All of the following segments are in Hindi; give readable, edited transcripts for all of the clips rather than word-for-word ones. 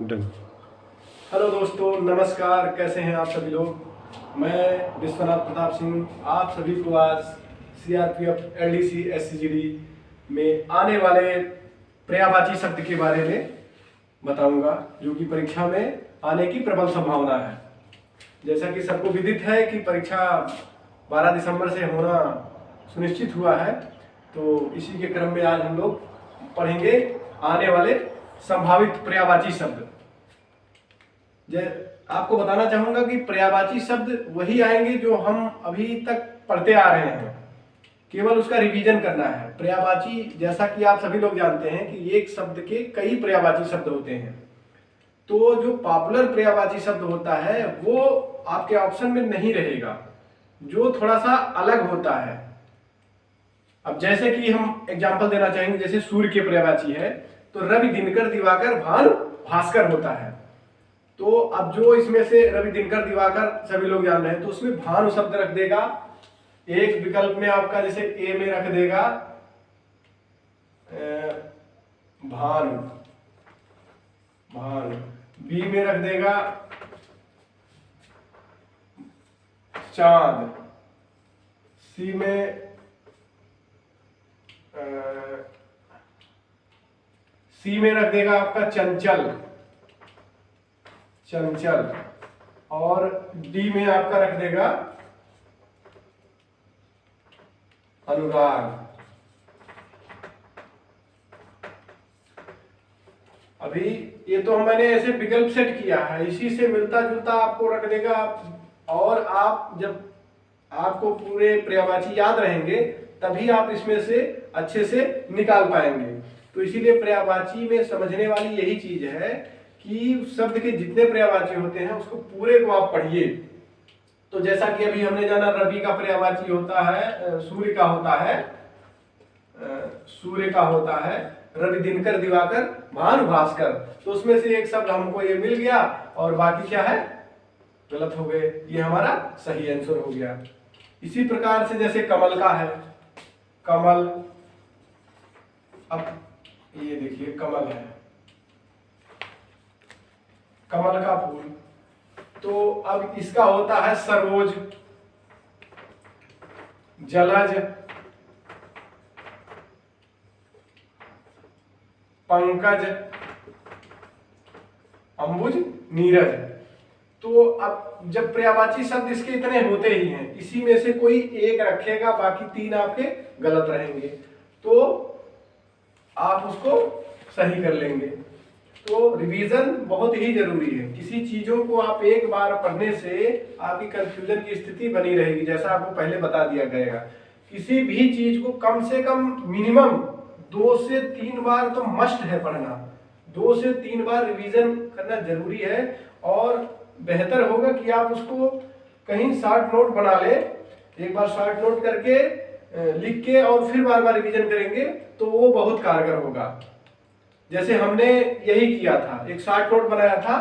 डन। हेलो दोस्तों, नमस्कार। कैसे हैं आप सभी लोग। मैं विश्वनाथ प्रताप सिंह आप सभी को आज सीआरपीएफ एलडीसी एससीजीडी में आने वाले पर्यायवाची शब्द के बारे में बताऊंगा, जो कि परीक्षा में आने की प्रबल संभावना है। जैसा कि सबको विदित है कि परीक्षा 12 दिसंबर से होना सुनिश्चित हुआ है, तो इसी के क्रम में आज हम लोग पढ़ेंगे आने वाले संभावित पर्यायवाची शब्द। आपको बताना चाहूंगा कि पर्यायवाची शब्द वही आएंगे जो हम अभी तक पढ़ते आ रहे हैं, केवल उसका रिवीजन करना है। पर्यायवाची, जैसा कि आप सभी लोग जानते हैं कि एक शब्द के कई पर्यायवाची शब्द होते हैं, तो जो पॉपुलर पर्यायवाची शब्द होता है वो आपके ऑप्शन में नहीं रहेगा, जो थोड़ा सा अलग होता है। अब जैसे कि हम एग्जाम्पल देना चाहेंगे, जैसे सूर्य के पर्यायवाची है तो रवि, दिनकर, दिवाकर, भानु, भास्कर होता है। तो अब जो इसमें से रवि, दिनकर, दिवाकर सभी लोग जान रहे हैं, तो उसमें भानु शब्द रख देगा। एक विकल्प में आपका जैसे ए में रख देगा भानु, भानु, बी में रख देगा चांद, सी में रख देगा आपका चंचल, चंचल, और डी में आपका रख देगा अनुराग। अभी ये तो मैंने ऐसे विकल्प सेट किया है, इसी से मिलता जुलता आपको रख देगा। और आप जब आपको पूरे पर्यायवाची याद रहेंगे तभी आप इसमें से अच्छे से निकाल पाएंगे। तो इसीलिए पर्यायवाची में समझने वाली यही चीज है कि शब्द के जितने पर्यायवाची होते हैं उसको पूरे को आप पढ़िए। तो जैसा कि अभी हमने जाना, रवि का पर्यायवाची होता है, सूर्य का होता है, सूर्य का होता है रवि, दिनकर, दिवाकर, भानु, भास्कर। तो उसमें से एक शब्द हमको ये मिल गया और बाकी क्या है, गलत हो गए। ये हमारा सही आंसर हो गया। इसी प्रकार से जैसे कमल का है, कमल, अब ये देखिए कमल है, कमल का फूल, तो अब इसका होता है सरोज, जलज, पंकज, अंबुज, नीरज। तो अब जब पर्यायवाची शब्द इसके इतने होते ही हैं, इसी में से कोई एक रखेगा, बाकी तीन आपके गलत रहेंगे, तो आप उसको सही कर लेंगे। तो रिवीजन बहुत ही जरूरी है। किसी चीजों को आप एक बार पढ़ने से आपकी कंफ्यूजन की स्थिति बनी रहेगी। जैसा आपको पहले बता दिया गया, किसी भी चीज को कम से कम मिनिमम 2 से 3 बार तो मस्ट है पढ़ना। 2 से 3 बार रिवीजन करना जरूरी है। और बेहतर होगा कि आप उसको कहीं शॉर्ट नोट बना ले, एक बार शॉर्ट नोट करके लिख के और फिर बार बार रिवीजन करेंगे तो वो बहुत कारगर होगा। जैसे हमने यही किया था, एक शॉर्ट नोट बनाया था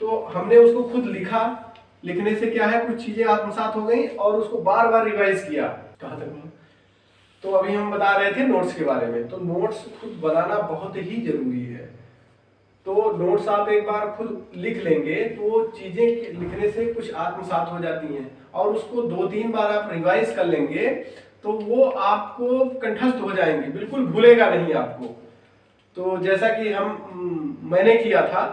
तो हमने उसको खुद लिखा। लिखने से क्या है, कुछ चीजें आत्मसात हो गई और उसको बार बार रिवाइज किया। कहाँ तक? तो अभी हम बता रहे थे नोट्स के बारे में। तो नोट्स खुद बनाना बहुत ही जरूरी है। तो नोट्स आप एक बार खुद लिख लेंगे तो चीजें लिखने से कुछ आत्मसात हो जाती हैं, और उसको 2-3 बार आप रिवाइज कर लेंगे तो वो आपको कंठस्थ हो जाएंगे, बिल्कुल भूलेगा नहीं आपको। तो जैसा कि मैंने किया था,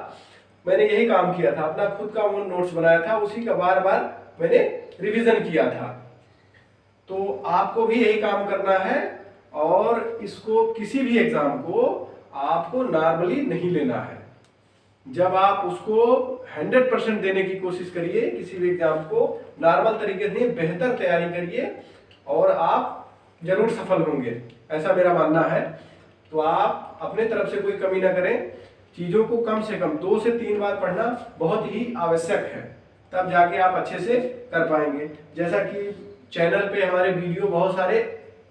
मैंने यही काम किया था, अपना खुद का वो नोट्स बनाया था, उसी का बार बार मैंने रिवीजन किया था। तो आपको भी यही काम करना है, और इसको किसी भी एग्जाम को आपको नॉर्मली नहीं लेना है। जब आप उसको 100% देने की कोशिश करिए, किसी भी एग्जाम को नॉर्मल तरीके से बेहतर तैयारी करिए और आप जरूर सफल होंगे, ऐसा मेरा मानना है। तो आप अपने तरफ से कोई कमी ना करें, चीजों को कम से कम 2 से 3 बार पढ़ना बहुत ही आवश्यक है, तब जाके आप अच्छे से कर पाएंगे। जैसा कि चैनल पे हमारे वीडियो बहुत सारे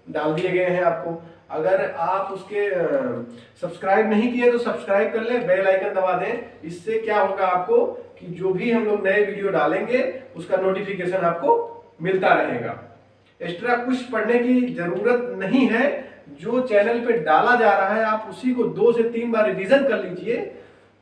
डाल दिए गए हैं आपको, अगर आप उसके सब्सक्राइब नहीं किए तो सब्सक्राइब कर लें, बेल आइकन दबा दें। इससे क्या होगा आपको कि जो भी हम लोग नए वीडियो डालेंगे उसका नोटिफिकेशन आपको मिलता रहेगा। एक्स्ट्रा कुछ पढ़ने की जरूरत नहीं है, जो चैनल पे डाला जा रहा है आप उसी को 2 से 3 बार रिवीजन कर लीजिए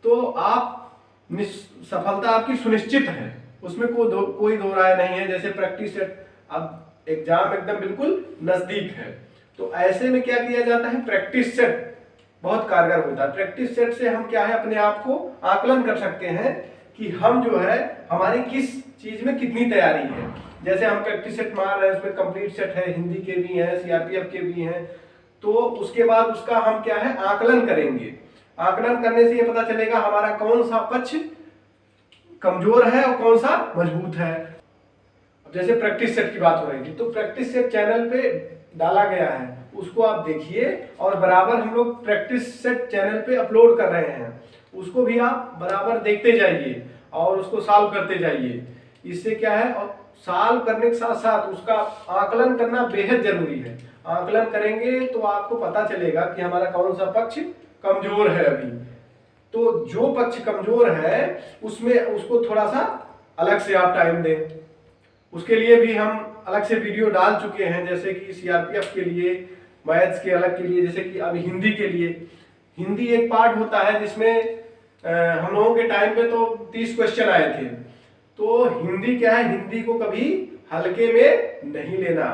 तो आप सफलता आपकी सुनिश्चित है, उसमें कोई दो राय नहीं है। जैसे प्रैक्टिस सेट, अब एग्जाम एकदम बिल्कुल नजदीक है, तो ऐसे में क्या किया जाता है, प्रैक्टिस सेट बहुत कारगर होता है। प्रैक्टिस सेट से हम क्या है, अपने आप को आकलन कर सकते हैं कि हम जो है हमारी किस चीज में कितनी तैयारी है। जैसे हम प्रैक्टिस सेट मार रहे हैं, उसमें कंप्लीट सेट है, हिंदी के भी हैं, सीआरपीएफ के भी हैं, तो उसके बाद उसका हम क्या है, आकलन करेंगे। आकलन करने से ये पता चलेगा हमारा कौन सा पक्ष कमजोर है और कौन सा मजबूत है। अब जैसे प्रैक्टिस सेट की बात हो रही थी, तो प्रैक्टिस सेट चैनल पे डाला गया है, उसको आप देखिए, और बराबर हम लोग प्रैक्टिस सेट चैनल पे अपलोड कर रहे हैं, उसको भी आप बराबर देखते जाइए और उसको सॉल्व करते जाइए। इससे क्या है, और सॉल्व करने के साथ साथ उसका आकलन करना बेहद जरूरी है। आकलन करेंगे तो आपको पता चलेगा कि हमारा कौन सा पक्ष कमजोर है अभी। तो जो पक्ष कमजोर है उसमें उसको थोड़ा सा अलग से आप टाइम दें। उसके लिए भी हम अलग से वीडियो डाल चुके हैं, जैसे कि सीआरपीएफ के लिए, मैथ्स के अलग के लिए, जैसे कि अभी हिंदी के लिए। हिंदी एक पार्ट होता है जिसमें हम लोगों के टाइम पे तो 30 क्वेश्चन आए थे। तो हिंदी क्या है, हिंदी को कभी हल्के में नहीं लेना।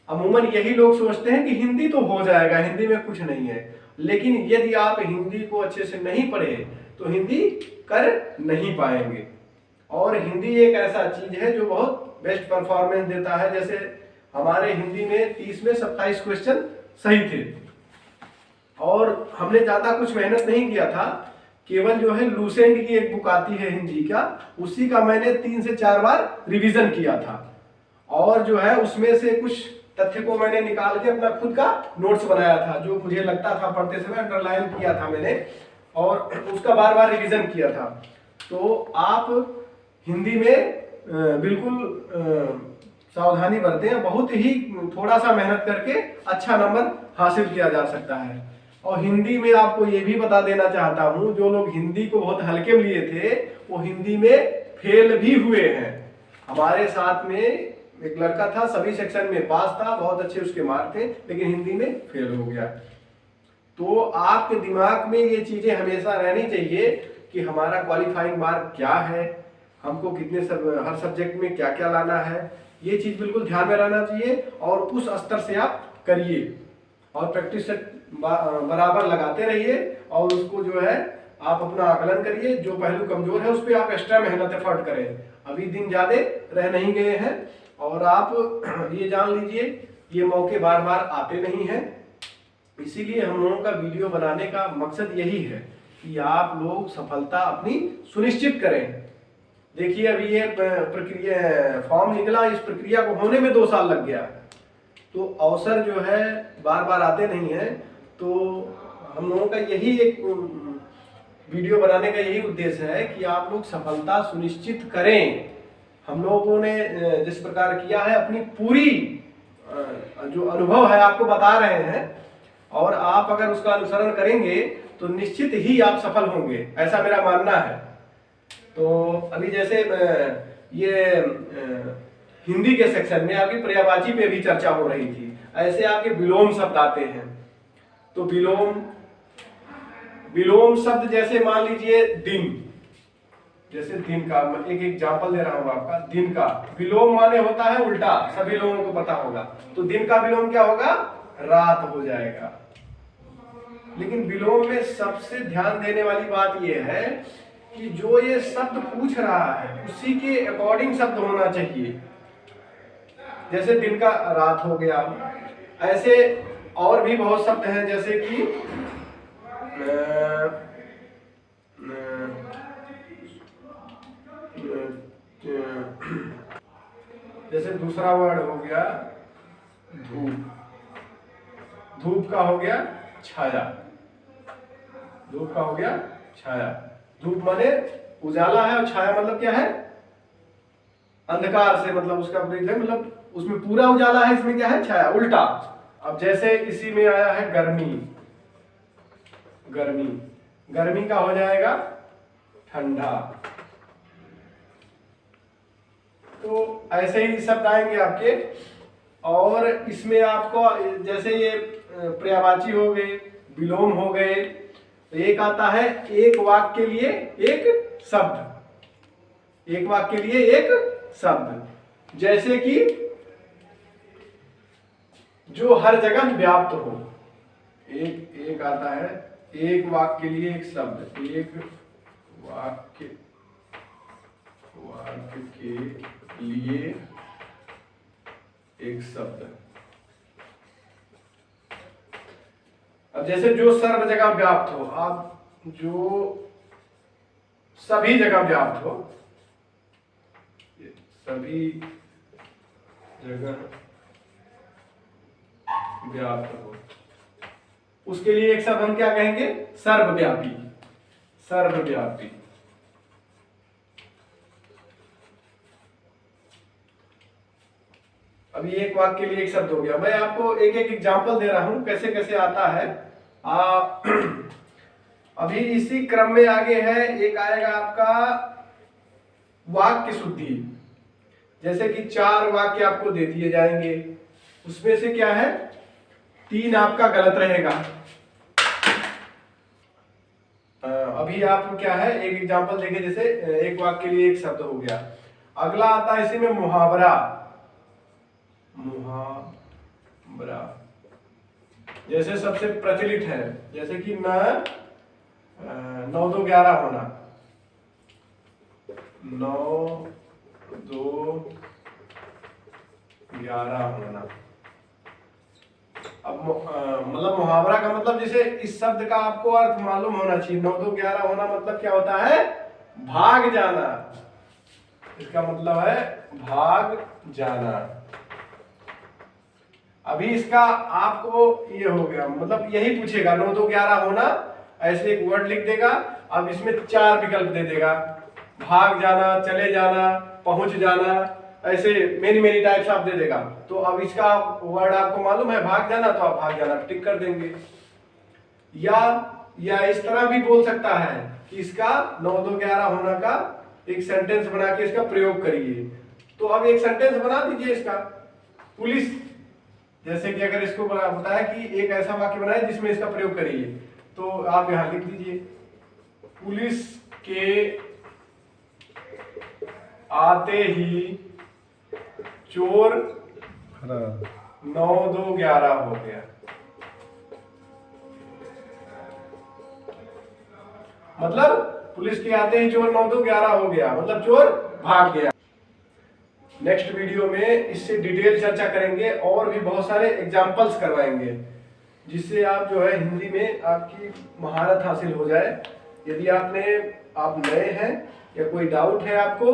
अमूमन यही लोग सोचते हैं कि हिंदी तो हो जाएगा, हिंदी में कुछ नहीं है, लेकिन यदि आप हिंदी को अच्छे से नहीं पढ़े तो हिंदी कर नहीं पाएंगे। और हिंदी एक ऐसा चीज है जो बहुत बेस्ट परफॉर्मेंस देता है। जैसे हमारे हिंदी में 30 में 27 क्वेश्चन सही थे, और हमने ज्यादा कुछ मेहनत नहीं किया था, केवल जो है लूसेंट की एक बुक आती है हिंदी का, उसी का मैंने 3 से 4 बार रिवीजन किया था, और जो है उसमें से कुछ तथ्य को मैंने निकाल के अपना खुद का नोट्स बनाया था, जो मुझे लगता था पढ़ते समय, अंडरलाइन किया था मैंने, और उसका बार बार रिवीजन किया था। तो आप हिंदी में बिल्कुल सावधानी बरतें, बहुत ही थोड़ा सा मेहनत करके अच्छा नंबर हासिल किया जा सकता है। और हिंदी में आपको ये भी बता देना चाहता हूँ, जो लोग हिंदी को बहुत हल्के में लिए थे वो हिंदी में फेल भी हुए हैं। हमारे साथ में एक लड़का था, सभी सेक्शन में पास था, बहुत अच्छे उसके मार्क थे, लेकिन हिंदी में फेल हो गया। तो आपके दिमाग में ये चीजें हमेशा रहनी चाहिए कि हमारा क्वालिफाइंग मार्क क्या है, हमको कितने हर सब्जेक्ट में क्या क्या लाना है, ये चीज बिल्कुल ध्यान में रहना चाहिए, और उस स्तर से आप करिए और प्रैक्टिस बराबर लगाते रहिए, और उसको जो है आप अपना आकलन करिए। जो पहलू कमजोर है उस पर आप एक्स्ट्रा मेहनत एफर्ट करें। अभी दिन ज्यादा रह नहीं गए हैं, और आप ये जान लीजिए ये मौके बार बार आते नहीं हैं। इसीलिए हम लोगों का वीडियो बनाने का मकसद यही है कि आप लोग सफलता अपनी सुनिश्चित करें। देखिए अभी ये प्रक्रिया फॉर्म निकला, इस प्रक्रिया को होने में 2 साल लग गया, तो अवसर जो है बार बार आते नहीं है। तो हम लोगों का यही एक वीडियो बनाने का यही उद्देश्य है कि आप लोग सफलता सुनिश्चित करें। हम लोगों ने जिस प्रकार किया है, अपनी पूरी जो अनुभव है आपको बता रहे हैं, और आप अगर उसका अनुसरण करेंगे तो निश्चित ही आप सफल होंगे, ऐसा मेरा मानना है। तो अभी जैसे ये हिंदी के सेक्शन में आपकी पर्यायवाची पे भी चर्चा हो रही थी, ऐसे आपके विलोम शब्द आते हैं। तो विलोम शब्द जैसे मान लीजिए दिन, जैसे दिन का, एक एग्जांपल दे रहा हूं आपका, दिन का विलोम माने होता है उल्टा, सभी लोगों को पता होगा। तो दिन का विलोम क्या होगा, रात हो जाएगा। लेकिन विलोम में सबसे ध्यान देने वाली बात यह है कि जो ये शब्द पूछ रहा है उसी के अकॉर्डिंग शब्द होना चाहिए। जैसे दिन का रात हो गया, ऐसे और भी बहुत शब्द हैं, जैसे कि जैसे दूसरा वर्ड हो गया धूप, धूप का हो गया छाया, धूप का हो गया छाया। धूप माने उजाला है, और छाया मतलब क्या है, अंधकार से, मतलब उसका मतलब उसमें पूरा उजाला है, इसमें क्या है, छाया, उल्टा। अब जैसे इसी में आया है गर्मी, गर्मी, गर्मी का हो जाएगा ठंडा। तो ऐसे ही शब्द आएंगे आपके। और इसमें आपको जैसे ये पर्यायवाची हो गए, विलोम हो गए, तो एक आता है एक वाक्य के लिए एक शब्द, एक वाक्य के लिए एक शब्द, जैसे कि जो हर जगह व्याप्त हो। एक आता है एक वाक्य के लिए एक शब्द, एक वाक्य के लिए एक शब्द। अब जैसे जो सर्व जगह व्याप्त हो, आप जो सभी जगह व्याप्त हो, सभी जगह व्याप्त हो, उसके लिए एक शब्द हम क्या कहेंगे? सर्वव्यापी, सर्वव्यापी। अभी एक वाक्य के लिए एक शब्द हो गया। मैं आपको एक एक एग्जांपल दे रहा हूं कैसे कैसे आता है। अभी इसी क्रम में आगे है, एक आएगा आपका वाक्य शुद्धि। जैसे कि 4 वाक्य आपको दे दिए जाएंगे, उसमें से क्या है 3 आपका गलत रहेगा। अभी आप क्या है एक एग्जांपल देखें, जैसे एक वाक्य के लिए एक शब्द हो गया। अगला आता है इसी में मुहावरा, मुहावरा जैसे सबसे प्रचलित है, जैसे कि 9 2 11 होना, 9 2 11 होना। अब मतलब मुहावरा का मतलब जैसे इस शब्द का आपको अर्थ मालूम होना चाहिए। 9 2 11 होना मतलब क्या होता है? भाग जाना। इसका मतलब है भाग जाना। अभी इसका आपको ये हो गया, मतलब यही पूछेगा 9 2 11 होना, ऐसे एक वर्ड लिख देगा। अब इसमें 4 विकल्प दे देगा, भाग जाना, चले जाना, पहुंच जाना, ऐसे मेनी टाइप्स आप दे देगा। तो अब इसका वर्ड आपको मालूम है भाग जाना, तो आप भाग जाना टिक कर देंगे। या इस तरह भी बोल सकता है कि इसका 9 2 11 होना का एक सेंटेंस बना के इसका प्रयोग करिए। तो अब एक सेंटेंस बना दीजिए इसका। पुलिस, जैसे कि अगर इसको बताया कि एक ऐसा वाक्य बनाए जिसमें इसका प्रयोग करिए, तो आप यहां लिख दीजिए पुलिस के आते ही चोर 9 2 11 हो गया। मतलब पुलिस के आते ही चोर 9 2 11 हो गया, मतलब चोर भाग गया। नेक्स्ट वीडियो में इससे डिटेल चर्चा करेंगे और भी बहुत सारे एग्जाम्पल्स करवाएंगे, जिससे आप जो है हिंदी में आपकी महारत हासिल हो जाए। यदि आप नए हैं या कोई डाउट है आपको,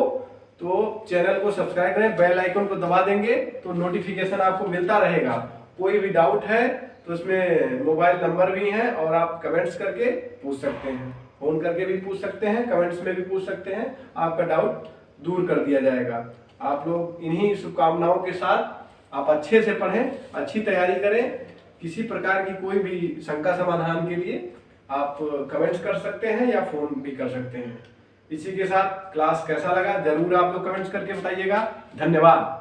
तो चैनल को सब्सक्राइब करें, बेल आइकन को दबा देंगे तो नोटिफिकेशन आपको मिलता रहेगा। कोई भी डाउट है तो उसमें मोबाइल नंबर भी है और आप कमेंट्स करके पूछ सकते हैं, फोन करके भी पूछ सकते हैं, कमेंट्स में भी पूछ सकते हैं, आपका डाउट दूर कर दिया जाएगा। आप लोग इन्हीं शुभकामनाओं के साथ आप अच्छे से पढ़ें, अच्छी तैयारी करें। किसी प्रकार की कोई भी शंका समाधान के लिए आप कमेंट्स कर सकते हैं या फोन भी कर सकते हैं। इसी के साथ क्लास कैसा लगा जरूर आप लोग कमेंट्स करके बताइएगा। धन्यवाद।